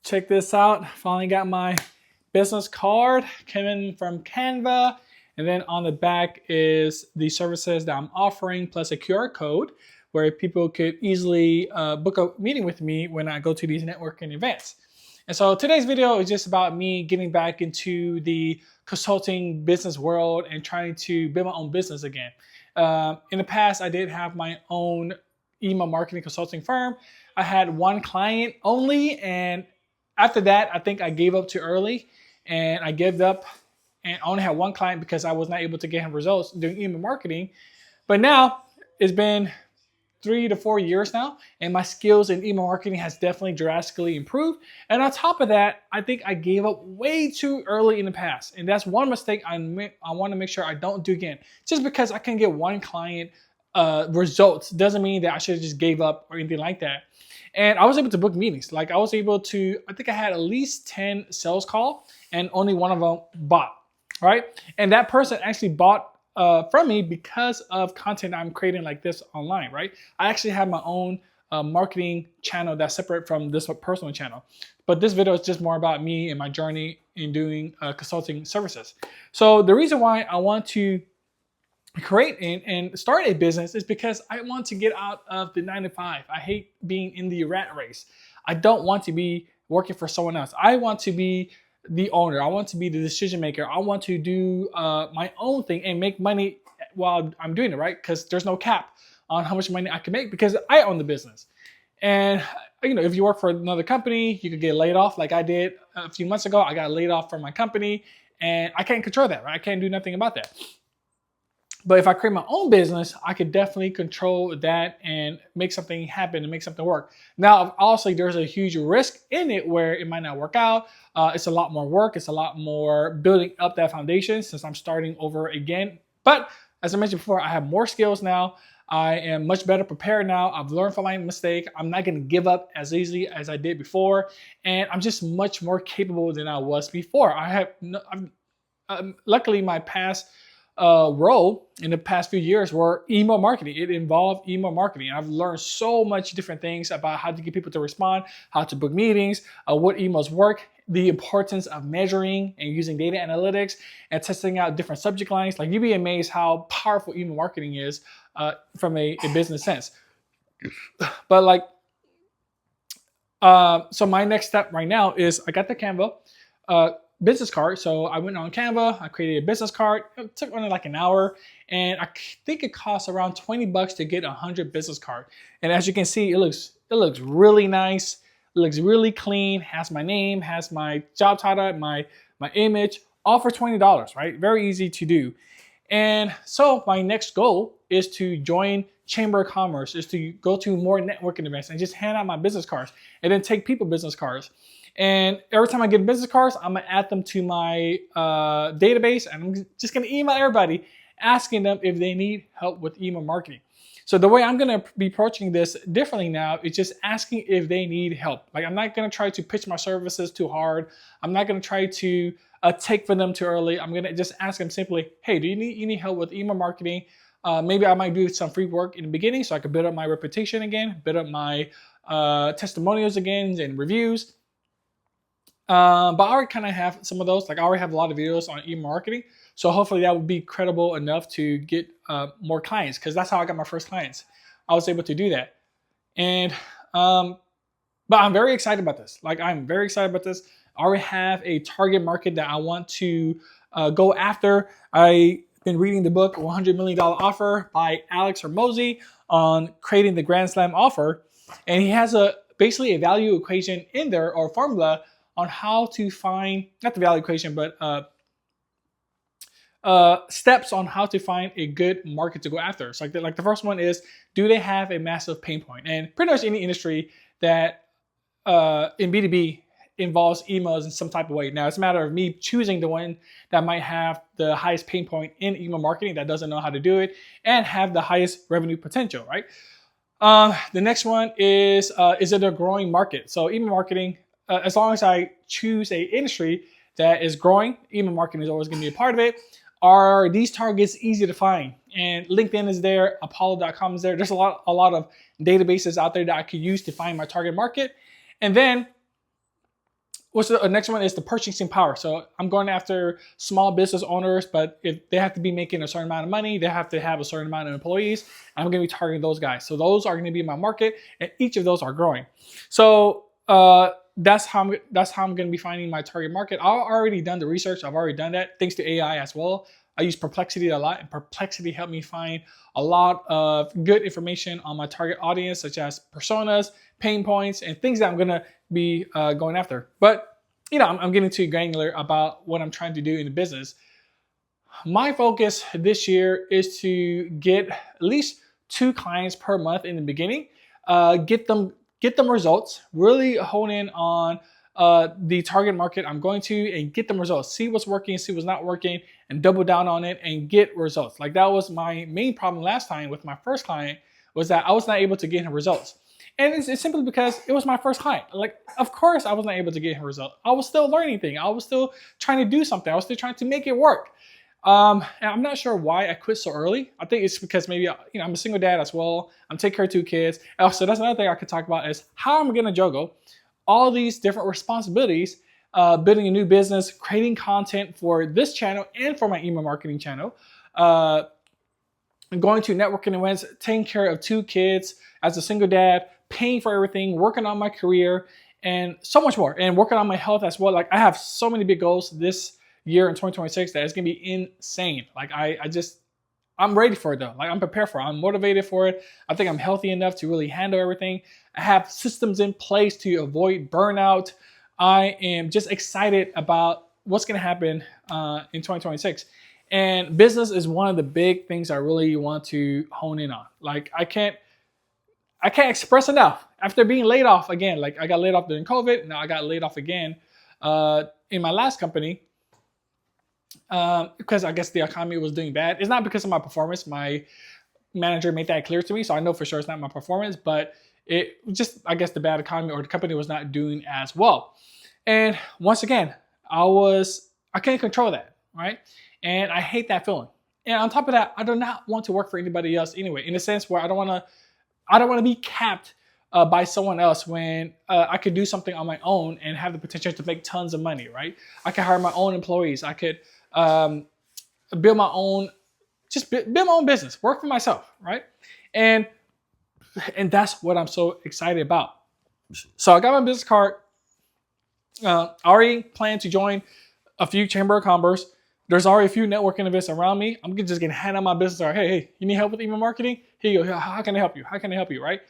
check this out. Finally got my business card coming from Canva. And then on the back is the services that I'm offering plus a QR code where people could easily book a meeting with me when I go to these networking events. And so today's video is just about me getting back into the consulting business world and trying to build my own business again. In the past, I did have my own email marketing consulting firm. I had one client only, and after that, I think I gave up too early, and I gave up and I only had one client because I was not able to get him results doing email marketing. But now it's been 3 to 4 years now, and my skills in email marketing has definitely drastically improved. And on top of that, I think I gave up way too early in the past. And that's one mistake I want to make sure I don't do again. Just because I can get one client results doesn't mean that I should have just gave up or anything like that. And I was able to book meetings. Like I think I had at least 10 sales calls and only one of them bought, right? And that person actually bought from me because of content I'm creating like this online, right? I actually have my own marketing channel that's separate from this personal channel. But this video is just more about me and my journey in doing consulting services. So the reason why I want to create and start a business is because I want to get out of the 9 to 5. I hate being in the rat race. I don't want to be working for someone else. I want to be the owner. I want to be the decision maker. I want to do my own thing and make money while I'm doing it, right? Because there's no cap on how much money I can make because I own the business. And if you work for another company, you could get laid off like I did a few months ago. I got laid off from my company and I can't control that, right? I can't do nothing about that. But if I create my own business, I could definitely control that and make something happen and make something work. Now, also, there's a huge risk in it where it might not work out. It's a lot more work. It's a lot more building up that foundation since I'm starting over again. But as I mentioned before, I have more skills now. I am much better prepared now. I've learned from my mistake. I'm not going to give up as easily as I did before. And I'm just much more capable than I was before. Luckily, my past role in the past few years were email marketing. It involved email marketing. I've learned so much different things about how to get people to respond, how to book meetings, what emails work, the importance of measuring and using data analytics and testing out different subject lines. Like you'd be amazed how powerful email marketing is from a business sense. But so my next step right now is I got the Canva business card. So I went on Canva, I created a business card. It took only like an hour, and I think it costs around $20 to get 100 business card. And as you can see, it looks really nice. It looks really clean. Has my name, has my job title, my image, all for $20, right? Very easy to do. And so my next goal is to join Chamber of Commerce, is to go to more networking events and just hand out my business cards and then take people business cards. And every time I get business cards, I'm gonna add them to my database, and I'm just gonna email everybody asking them if they need help with email marketing. So the way I'm gonna be approaching this differently now is just asking if they need help. Like I'm not gonna try to pitch my services too hard. I'm not gonna try to take for them too early. I'm gonna just ask them simply, hey, do you need help with email marketing? Maybe I might do some free work in the beginning so I can build up my reputation again, build up my testimonials again and reviews. But I already kind of have some of those. Like I already have a lot of videos on email marketing. So hopefully that would be credible enough to get more clients, because that's how I got my first clients. I was able to do that. And, but I'm very excited about this. Like I'm very excited about this. I already have a target market that I want to go after. I've been reading the book $100 Million Offer by Alex Hormozi on creating the Grand Slam offer. And he has basically a value equation in there, or formula, on how to find, not the value equation, but steps on how to find a good market to go after. So like the first one is, do they have a massive pain point? And pretty much any industry that in B2B involves emails in some type of way. Now it's a matter of me choosing the one that might have the highest pain point in email marketing, that doesn't know how to do it and have the highest revenue potential, right? The next one is it a growing market? So email marketing, as long as I choose a industry that is growing, email marketing is always going to be a part of it. Are these targets easy to find? And LinkedIn is there, Apollo.com is there. There's a lot of databases out there that I could use to find my target market. And then what's the next one is the purchasing power. So I'm going after small business owners, but if they have to be making a certain amount of money, they have to have a certain amount of employees. I'm going to be targeting those guys. So those are going to be my market, and each of those are growing. So that's how I'm going to be finding my target market. I've already done the research. I've already done that thanks to AI as well. I use Perplexity a lot, and Perplexity helped me find a lot of good information on my target audience, such as personas, pain points, and things that I'm going to be going after. But I'm getting too granular about what I'm trying to do in the business. My focus this year is to get at least 2 clients per month in the beginning, get them results, really hone in on the target market I'm going to, and get them results. See what's working, see what's not working, and double down on it and get results. Like, that was my main problem last time with my first client, was that I was not able to get him results. And it's simply because it was my first client. Like, of course I was not able to get him results. I was still learning things. I was still trying to do something. I was still trying to make it work. And I'm not sure why I quit so early. I think it's because maybe I'm a single dad as well. I'm taking care of 2 kids. So that's another thing I could talk about, is how I'm going to juggle all these different responsibilities, building a new business, creating content for this channel and for my email marketing channel, going to networking events, taking care of 2 kids as a single dad, paying for everything, working on my career, and so much more, and working on my health as well. Like, I have so many big goals this year in 2026 that it's gonna be insane. Like, I'm ready for it though. Like, I'm prepared for it. I'm motivated for it. I think I'm healthy enough to really handle everything. I have systems in place to avoid burnout. I am just excited about what's gonna happen in 2026. And business is one of the big things I really want to hone in on. Like, I can't express enough. After being laid off again, like, I got laid off during COVID, now I got laid off again in my last company, because I guess the economy was doing bad. It's not because of my performance. My manager made that clear to me, so I know for sure it's not my performance, but it just, I guess, the bad economy, or the company was not doing as well. And once again, I can't control that, right? And I hate that feeling. And on top of that, I do not want to work for anybody else anyway, in a sense where I don't want to be capped by someone else when I could do something on my own and have the potential to make tons of money, right? I could hire my own employees. I could build my own business, work for myself, right? And that's what I'm so excited about. So I got my business card. I already plan to join a few Chamber of Commerce. There's already a few networking events around me. I'm just gonna hand out my business card. Hey, you need help with email marketing? Here you go. How can I help you? How can I help you? Right?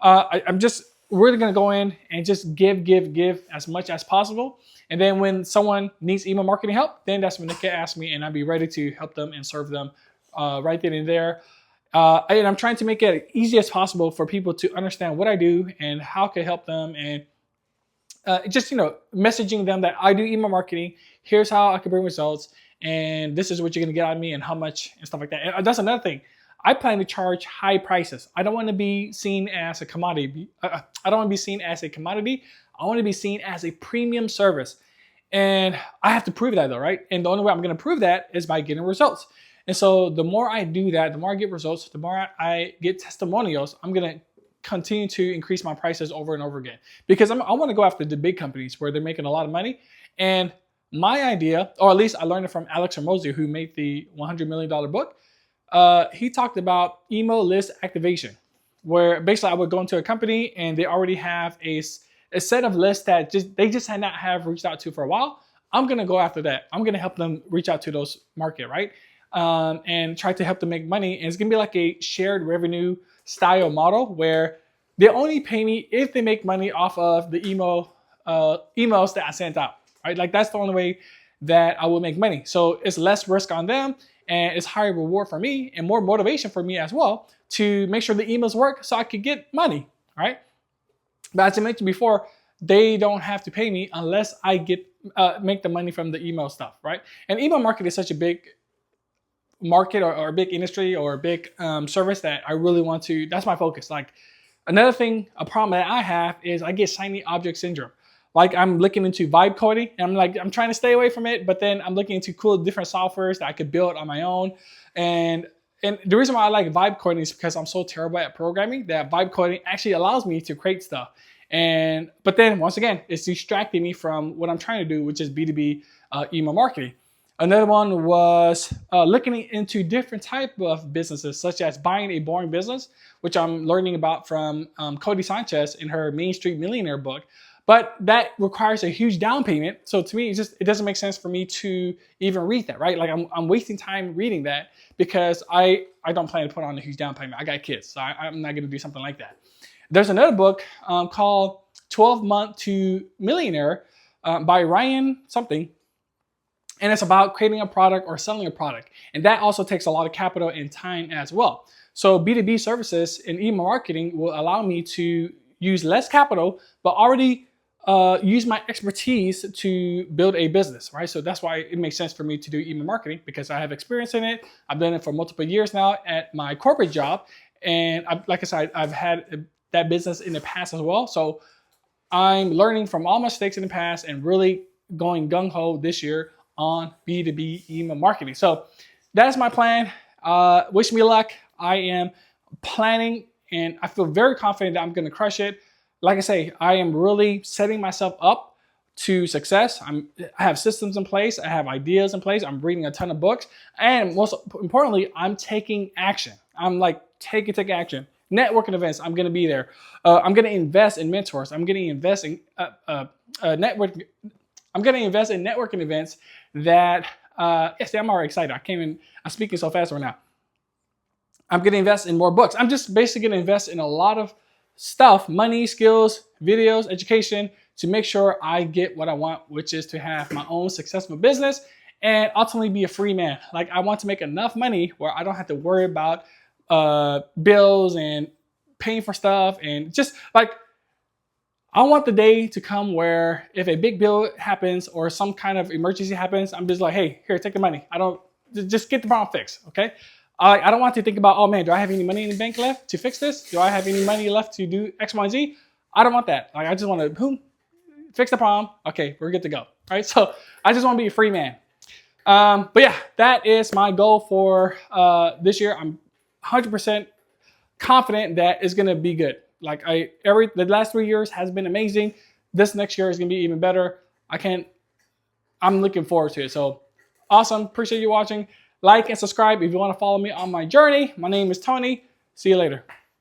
I'm just really gonna go in and just give as much as possible. And then when someone needs email marketing help, then that's when they can ask me, and I'll be ready to help them and serve them right then and there. And I'm trying to make it as easy as possible for people to understand what I do and how I can help them, and just messaging them that I do email marketing. Here's how I can bring results, and this is what you're gonna get out of me, and how much, and stuff like that. And that's another thing. I plan to charge high prices. I don't want to be seen as a commodity. I don't want to be seen as a commodity. I want to be seen as a premium service. And I have to prove that though, right? And the only way I'm going to prove that is by getting results. And so the more I do that, the more I get results, the more I get testimonials, I'm going to continue to increase my prices over and over again. Because I want to go after the big companies where they're making a lot of money. And my idea, or at least I learned it from Alex Hormozi, who made the $100 million book. He talked about email list activation, where basically I would go into a company and they already have a set of lists that they just had not have reached out to for a while. I'm gonna go after that. I'm gonna help them reach out to those market, right? And try to help them make money. And it's gonna be like a shared revenue style model where they only pay me if they make money off of the emails that I sent out, right? Like, that's the only way that I will make money. So it's less risk on them, and it's higher reward for me and more motivation for me as well to make sure the emails work so I could get money, right? But as I mentioned before, they don't have to pay me unless I make the money from the email stuff, right? And email marketing is such a big market, or a big industry, or a big service that I really want to, that's my focus. Like, another thing, a problem that I have is I get shiny object syndrome. Like, I'm looking into vibe coding, and I'm trying to stay away from it, but then I'm looking into cool different softwares that I could build on my own. And the reason why I like vibe coding is because I'm so terrible at programming that vibe coding actually allows me to create stuff. But then once again, it's distracting me from what I'm trying to do, which is B2B email marketing. Another one was looking into different type of businesses, such as buying a boring business, which I'm learning about from Cody Sanchez in her Main Street Millionaire book. But that requires a huge down payment. So to me, it doesn't make sense for me to even read that, right? Like I'm wasting time reading that because I don't plan to put on a huge down payment. I got kids, so I'm not going to do something like that. There's another book called 12 Month to Millionaire by Ryan something. And it's about creating a product or selling a product. And that also takes a lot of capital and time as well. So B2B services in email marketing will allow me to use less capital, but already use my expertise to build a business, right? So that's why it makes sense for me to do email marketing, because I have experience in it. I've done it for multiple years now at my corporate job. And like I said, I've had that business in the past as well. So I'm learning from all my mistakes in the past and really going gung-ho this year on B2B email marketing. So that's my plan. Wish me luck. I am planning and I feel very confident that I'm going to crush it. Like I say, I am really setting myself up to success. I have systems in place. I have ideas in place. I'm reading a ton of books. And most importantly, I'm taking action. I'm like, take action. Networking events, I'm going to be there. I'm going to invest in mentors. I'm going to invest in networking. I'm going to invest in networking events that, yes, I'm already excited. I'm speaking so fast right now. I'm going to invest in more books. I'm just basically going to invest in a lot of stuff, money, skills, videos, education, to make sure I get what I want, which is to have my own successful business and ultimately be a free man. Like I want to make enough money where I don't have to worry about bills and paying for stuff, and just like, I want the day to come where if a big bill happens or some kind of emergency happens, I'm just like, hey, here, take the money. Just get the problem fixed, okay? I don't want to think about, oh man, do I have any money in the bank left to fix this? Do I have any money left to do X, Y, and Z? I don't want that. Like I just want to, boom, fix the problem. Okay, we're good to go, right? So I just want to be a free man. But yeah, that is my goal for this year. I'm 100% confident that it's gonna be good. Like the last 3 years has been amazing. This next year is gonna be even better. I'm looking forward to it. So awesome. Appreciate you watching. Like and subscribe if you want to follow me on my journey. My name is Tony. See you later.